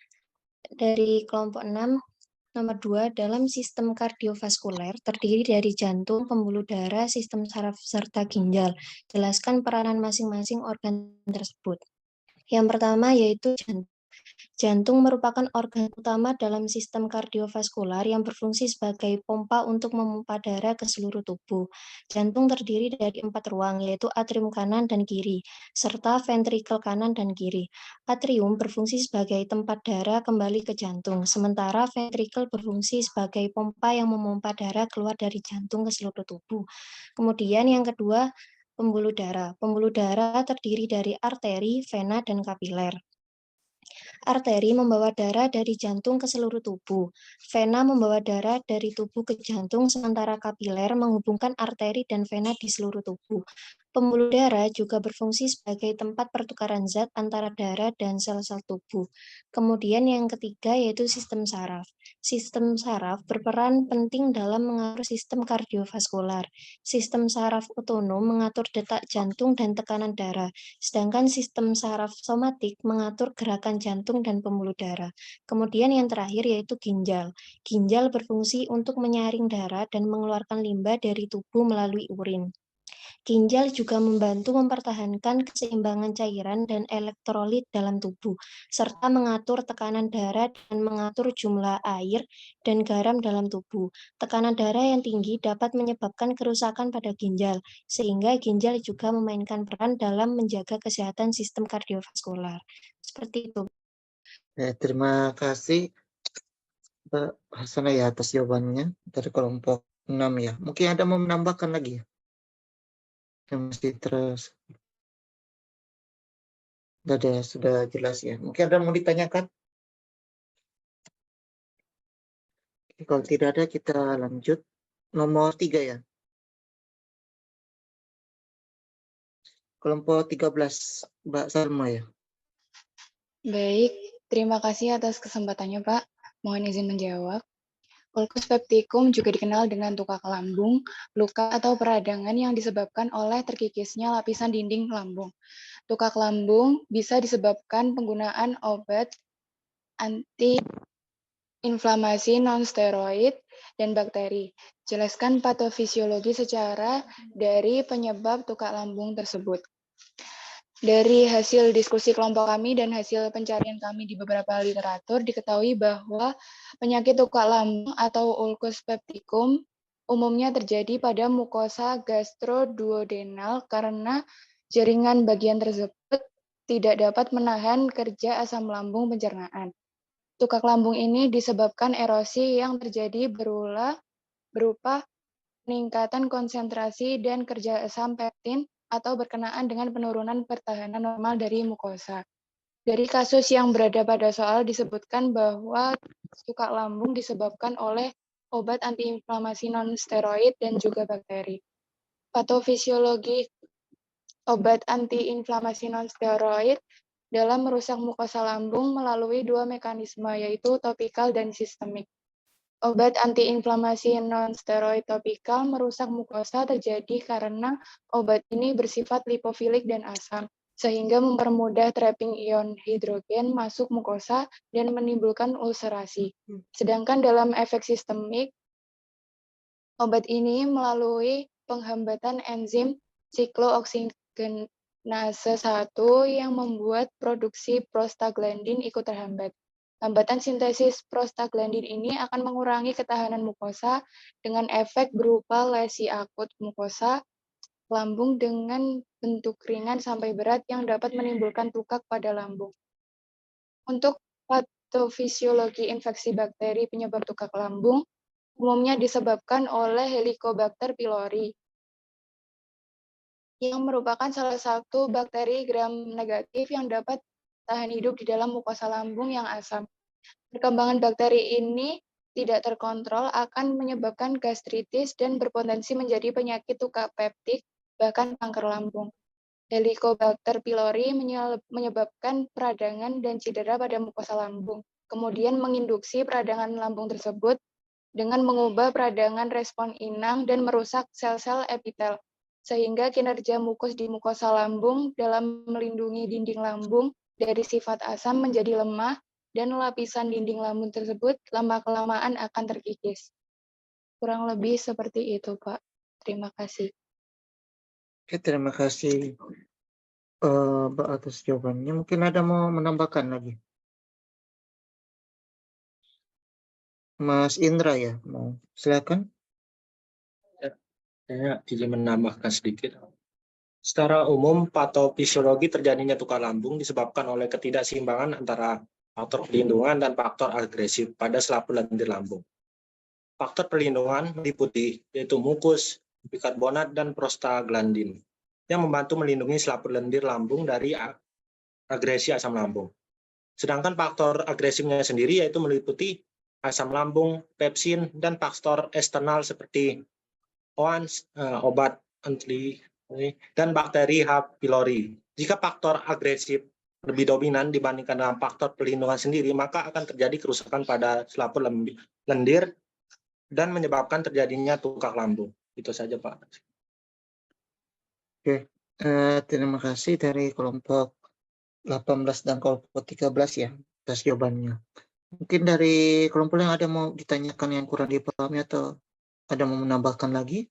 Dari kelompok 6, nomor 2, dalam sistem kardiovaskuler terdiri dari jantung, pembuluh darah, sistem saraf, serta ginjal. Jelaskan peranan masing-masing organ tersebut. Yang pertama yaitu jantung. Jantung merupakan organ utama dalam sistem kardiovaskular yang berfungsi sebagai pompa untuk memompa darah ke seluruh tubuh. Jantung terdiri dari 4 ruang, yaitu atrium kanan dan kiri, serta ventrikel kanan dan kiri. Atrium berfungsi sebagai tempat darah kembali ke jantung, sementara ventrikel berfungsi sebagai pompa yang memompa darah keluar dari jantung ke seluruh tubuh. Kemudian yang kedua, pembuluh darah. Pembuluh darah terdiri dari arteri, vena, dan kapiler. Arteri membawa darah dari jantung ke seluruh tubuh. Vena membawa darah dari tubuh ke jantung, sementara kapiler menghubungkan arteri dan vena di seluruh tubuh. Pembuluh darah juga berfungsi sebagai tempat pertukaran zat antara darah dan sel-sel tubuh. Kemudian yang ketiga yaitu sistem saraf. Sistem saraf berperan penting dalam mengatur sistem kardiovaskular. Sistem saraf otonom mengatur detak jantung dan tekanan darah, sedangkan sistem saraf somatik mengatur gerakan jantung dan pembuluh darah. Kemudian yang terakhir yaitu ginjal. Ginjal berfungsi untuk menyaring darah dan mengeluarkan limbah dari tubuh melalui urin. Ginjal juga membantu mempertahankan keseimbangan cairan dan elektrolit dalam tubuh, serta mengatur tekanan darah dan mengatur jumlah air dan garam dalam tubuh. Tekanan darah yang tinggi dapat menyebabkan kerusakan pada ginjal, sehingga ginjal juga memainkan peran dalam menjaga kesehatan sistem kardiovaskular. Seperti itu. Terima kasih Mbak Hasanah ya atas jawabannya dari kelompok 6 ya. Mungkin ada mau menambahkan lagi ya? Yang masih terus. Sudah jelas ya. Mungkin ada mau ditanyakan? Kalau tidak ada kita lanjut. Nomor 3 ya. Kelompok 13 Mbak Salma ya. Baik, terima kasih atas kesempatannya Pak. Mohon izin menjawab. Ulkus peptikum juga dikenal dengan tukak lambung, luka atau peradangan yang disebabkan oleh terkikisnya lapisan dinding lambung. Tukak lambung bisa disebabkan penggunaan obat anti-inflamasi non-steroid dan bakteri. Jelaskan patofisiologi secara dari penyebab tukak lambung tersebut. Dari hasil diskusi kelompok kami dan hasil pencarian kami di beberapa literatur, diketahui bahwa penyakit tukak lambung atau ulkus peptikum umumnya terjadi pada mukosa gastroduodenal karena jaringan bagian tersebut tidak dapat menahan kerja asam lambung pencernaan. Tukak lambung ini disebabkan erosi yang terjadi berupa peningkatan konsentrasi dan kerja asam pektin atau berkenaan dengan penurunan pertahanan normal dari mukosa. Dari kasus yang berada pada soal disebutkan bahwa tukak lambung disebabkan oleh obat antiinflamasi non-steroid dan juga bakteri. Patofisiologi obat antiinflamasi non-steroid dalam merusak mukosa lambung melalui dua mekanisme, yaitu topikal dan sistemik. Obat antiinflamasi non-steroid topikal merusak mukosa terjadi karena obat ini bersifat lipofilik dan asam, sehingga mempermudah trapping ion hidrogen masuk mukosa dan menimbulkan ulcerasi. Sedangkan dalam efek sistemik, obat ini melalui penghambatan enzim siklooksigenase 1 yang membuat produksi prostaglandin ikut terhambat. Hambatan sintesis prostaglandin ini akan mengurangi ketahanan mukosa dengan efek berupa lesi akut mukosa, lambung dengan bentuk ringan sampai berat yang dapat menimbulkan tukak pada lambung. Untuk patofisiologi infeksi bakteri penyebab tukak lambung, umumnya disebabkan oleh Helicobacter pylori, yang merupakan salah satu bakteri gram negatif yang dapat tahan hidup di dalam mukosa lambung yang asam. Perkembangan bakteri ini tidak terkontrol akan menyebabkan gastritis dan berpotensi menjadi penyakit tukak peptik, bahkan kanker lambung. Helicobacter pylori menyebabkan peradangan dan cedera pada mukosa lambung, kemudian menginduksi peradangan lambung tersebut dengan mengubah peradangan respon inang dan merusak sel-sel epitel, sehingga kinerja mukus di mukosa lambung dalam melindungi dinding lambung dari sifat asam menjadi lemah, dan lapisan dinding lambung tersebut lama-kelamaan akan terkikis. Kurang lebih seperti itu, Pak. Terima kasih. Oke, terima kasih Mbak atas jawabannya. Mungkin ada mau menambahkan lagi? Mas Indra ya, mau silakan. Saya izin menambahkan sedikit. Secara umum, patofisiologi terjadinya tukar lambung disebabkan oleh ketidakseimbangan antara faktor perlindungan dan faktor agresif pada selaput lendir lambung. Faktor perlindungan meliputi yaitu mukus, bikarbonat, dan prostaglandin yang membantu melindungi selaput lendir lambung dari agresi asam lambung. Sedangkan faktor agresifnya sendiri yaitu meliputi asam lambung, pepsin, dan faktor eksternal seperti OANS, obat anti, dan bakteri H. pylori. Jika faktor agresif lebih dominan dibandingkan dengan faktor perlindungan sendiri, maka akan terjadi kerusakan pada selaput lendir dan menyebabkan terjadinya tukak lambung. Itu saja, Pak. Oke, terima kasih dari kelompok 18 dan kelompok 13 ya atas jawabannya. Mungkin dari kelompok yang ada mau ditanyakan yang kurang dipahami atau ada mau menambahkan lagi?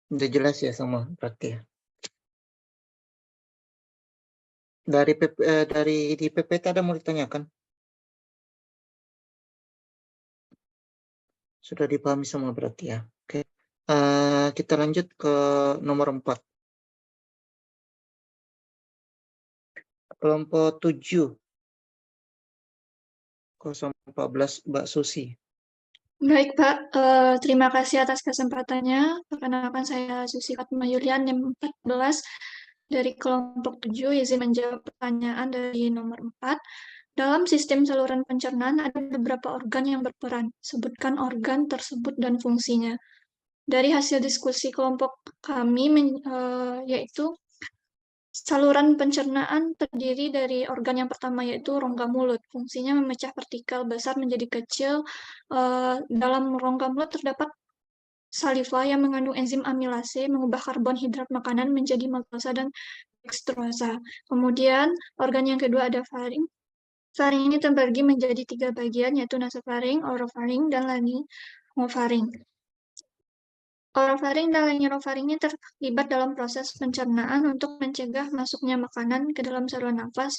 Udah jelas ya semua berarti ya. Dari di PPT ada mau ditanyakan? Sudah dipahami semua berarti ya. Oke. Kita lanjut ke nomor 4. Kelompok 7. 014 Mbak Susi. Baik, Pak. Terima kasih atas kesempatannya. Perkenalkan saya Susi Fatma Yulian, NIM 14 dari kelompok 7, izin menjawab pertanyaan dari nomor 4. Dalam sistem saluran pencernaan ada beberapa organ yang berperan. Sebutkan organ tersebut dan fungsinya. Dari hasil diskusi kelompok kami, yaitu saluran pencernaan terdiri dari organ yang pertama yaitu rongga mulut. Fungsinya memecah partikel besar menjadi kecil. Dalam rongga mulut terdapat saliva yang mengandung enzim amilase mengubah karbonhidrat makanan menjadi maltosa dan dextrosa. Kemudian organ yang kedua ada faring. Faring ini terbagi menjadi 3 bagian yaitu nasofaring, orofaring, dan laryngofaring. Orofaring dan laryngofaring ini terlibat dalam proses pencernaan untuk mencegah masuknya makanan ke dalam saluran nafas.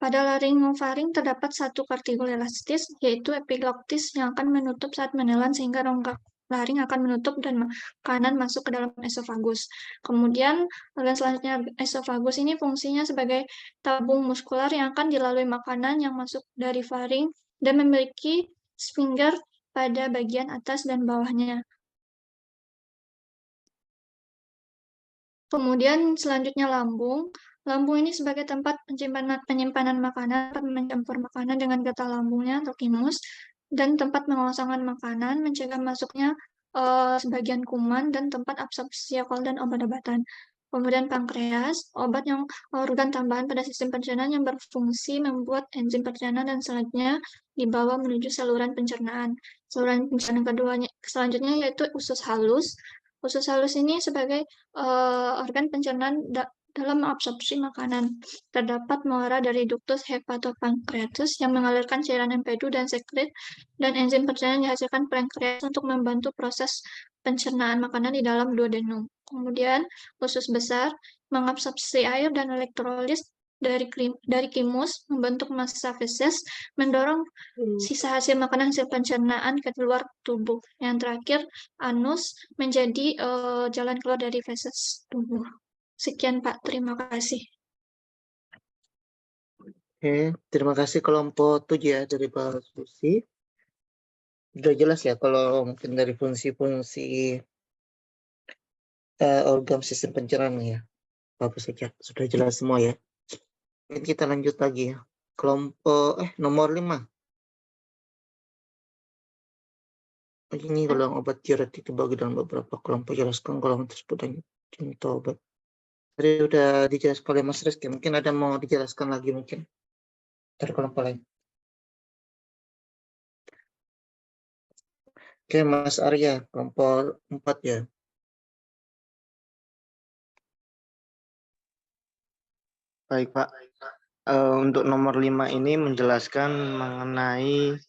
Pada laryngofaring terdapat satu partikel elastis, yaitu epiglottis yang akan menutup saat menelan sehingga rongga laring akan menutup dan makanan masuk ke dalam esofagus. Kemudian organ selanjutnya esofagus ini fungsinya sebagai tabung muskular yang akan dilalui makanan yang masuk dari faring dan memiliki sphincter pada bagian atas dan bawahnya. Kemudian selanjutnya lambung. Lambung ini sebagai tempat penyimpanan makanan, tempat mencampur makanan dengan getah lambungnya atau thymus, dan tempat mengosongkan makanan, mencegah masuknya sebagian kuman, dan tempat absorpsi alkohol dan obat-obatan. Kemudian pankreas, organ tambahan pada sistem pencernaan yang berfungsi membuat enzim pencernaan dan selanjutnya dibawa menuju saluran pencernaan. Saluran pencernaan keduanya selanjutnya yaitu usus halus. Usus halus ini sebagai organ pencernaan dalam mengabsorpsi makanan. Terdapat muara dari ductus hepatopancreatus yang mengalirkan cairan empedu dan sekret, dan enzim pencernaan dihasilkan pankreas untuk membantu proses pencernaan makanan di dalam duodenum. Kemudian usus besar mengabsorpsi air dan elektrolit dari Kimus membentuk massa feses, mendorong sisa hasil makanan hasil pencernaan ke luar tubuh. Yang terakhir, anus menjadi jalan keluar dari feses tubuh. Sekian Pak, terima kasih. Oke, terima kasih kelompok 7 ya dari Pak Susi. Sudah jelas ya kalau mungkin dari fungsi-fungsi organ sistem pencernaan ya. Bagus saja, sudah jelas semua ya. Mungkin kita lanjut lagi ya. Kelompok nomor 5. Ini golongan obat diuretik dibagi dalam beberapa kelompok. Jelaskan golongan tersebut dan contoh obat. Tadi sudah dijelaskan oleh Mas Rizky. Mungkin ada mau dijelaskan lagi mungkin dari kelompok lain. Oke, Mas Arya, kelompok 4 ya. Baik, Pak. Untuk nomor 5 ini menjelaskan mengenai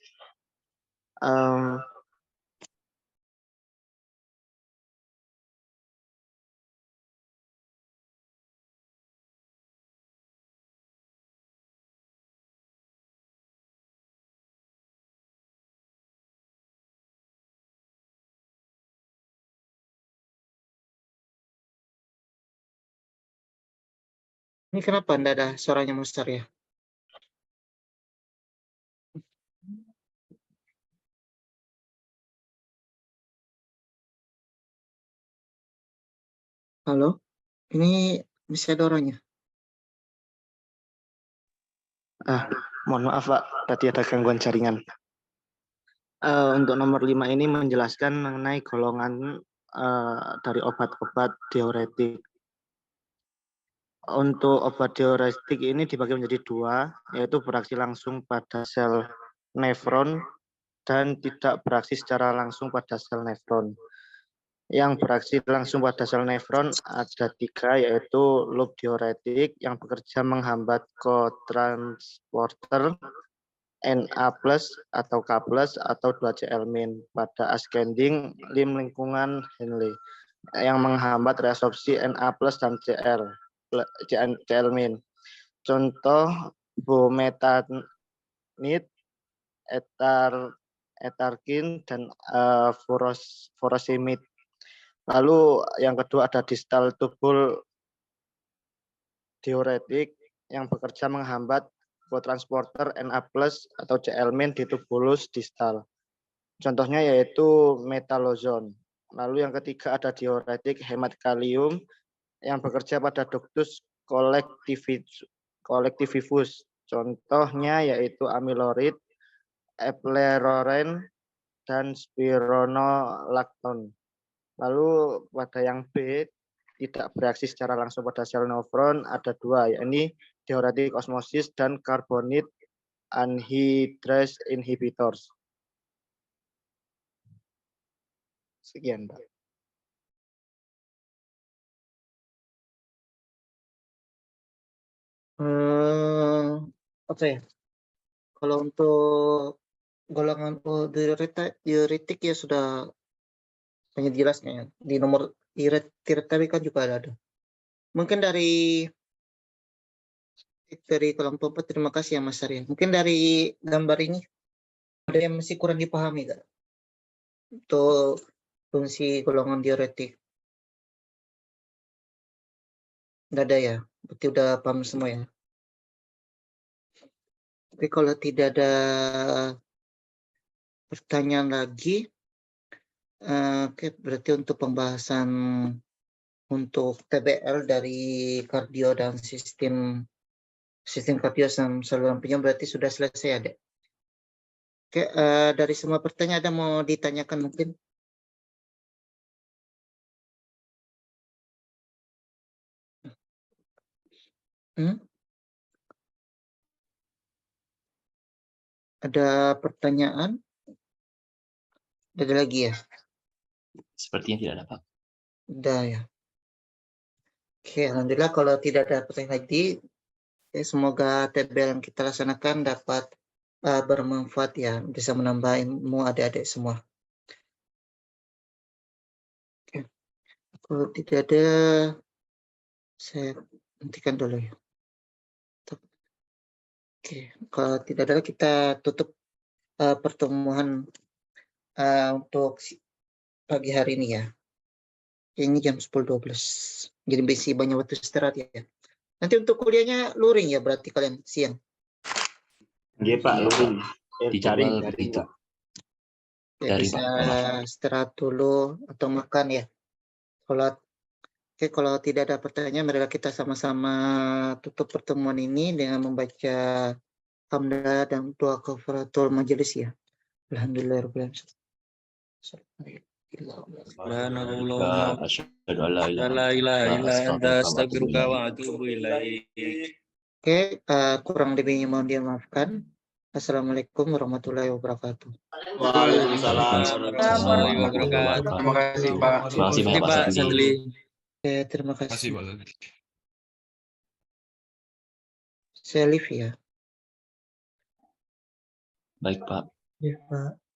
Ini kenapa Anda ada suaranya Mas Arya? Halo? Ini bisa ada orangnya? Mohon maaf, Pak. Tadi ada gangguan jaringan. Untuk nomor 5 ini menjelaskan mengenai golongan dari obat-obat diuretik. Untuk obat diuretik ini dibagi menjadi 2, yaitu beraksi langsung pada sel nefron dan tidak beraksi secara langsung pada sel nefron. Yang beraksi langsung pada sel nefron ada 3, yaitu loop diuretik yang bekerja menghambat kotransporter Na+ atau K+ atau 2-CL-min pada ascending lim lingkungan Henle yang menghambat reabsorpsi Na+ dan CL-min. Contoh bumetanid, etarkin, dan furosemid. Lalu yang kedua ada distal tubul diuretik yang bekerja menghambat kotransporter Na+ atau CL-min di tubulus distal. Contohnya yaitu metalozon. Lalu yang ketiga ada diuretik hemat kalium yang bekerja pada ductus collectivivus. Contohnya yaitu amilorid, epleroren, dan spironolactone. Lalu pada yang B, tidak bereaksi secara langsung pada sel nefron ada 2, yakni diuretik osmosis dan karbonit anhydrase inhibitors. Sekian, Pak. Apa ya? Kalau untuk golongan diuretik ya sudah banyak jelasnya ya. Di nomor diuretik kan juga ada. Mungkin dari kelompok 4, terima kasih ya Mas Arya. Mungkin dari gambar ini ada yang masih kurang dipahami gak? Untuk fungsi golongan diuretik. Nggak ada ya? Berarti udah paham semua ya? Tapi kalau tidak ada pertanyaan lagi, oke, berarti untuk pembahasan untuk TBL dari kardio dan sistem kardio dan saluran penyem berarti sudah selesai ada. Oke, dari semua pertanyaan ada mau ditanyakan mungkin? Ada pertanyaan? Ada lagi ya? Sepertinya tidak ada, Pak. Udah ya. Oke, alhamdulillah kalau tidak ada pertanyaan lagi, semoga TBL yang kita laksanakan dapat bermanfaat ya, bisa menambah ilmu adik-adik semua. Oke. Kalau tidak ada, saya hentikan dulu ya. Oke, kalau tidak ada kita tutup pertemuan untuk pagi hari ini ya. Ini jam 10.12. Jadi masih banyak waktu istirahat ya. Nanti untuk kuliahnya luring ya berarti kalian siang. Iya Pak, luring. Di jadwal begitu. Ya, bisa istirahat dulu atau makan ya. Kalau tidak ada pertanyaan, mari kita sama-sama tutup pertemuan ini dengan membaca hamdalah dan doa kafaratul majelis ya. Alhamdulillahirabbil alamin. Asyhadu an la ilaha illa anta astaghfiruka wa atubu ilaik. Oke, kurang lebihnya mohon dimaafkan. Assalamualaikum warahmatullahi wabarakatuh. Waalaikumsalam warahmatullahi wabarakatuh. Terima kasih Pak. Terima kasih banyak Pak Sadli. Oke, terima kasih. Terima kasih Pak. Saya live ya. Baik Pak. Ya Pak.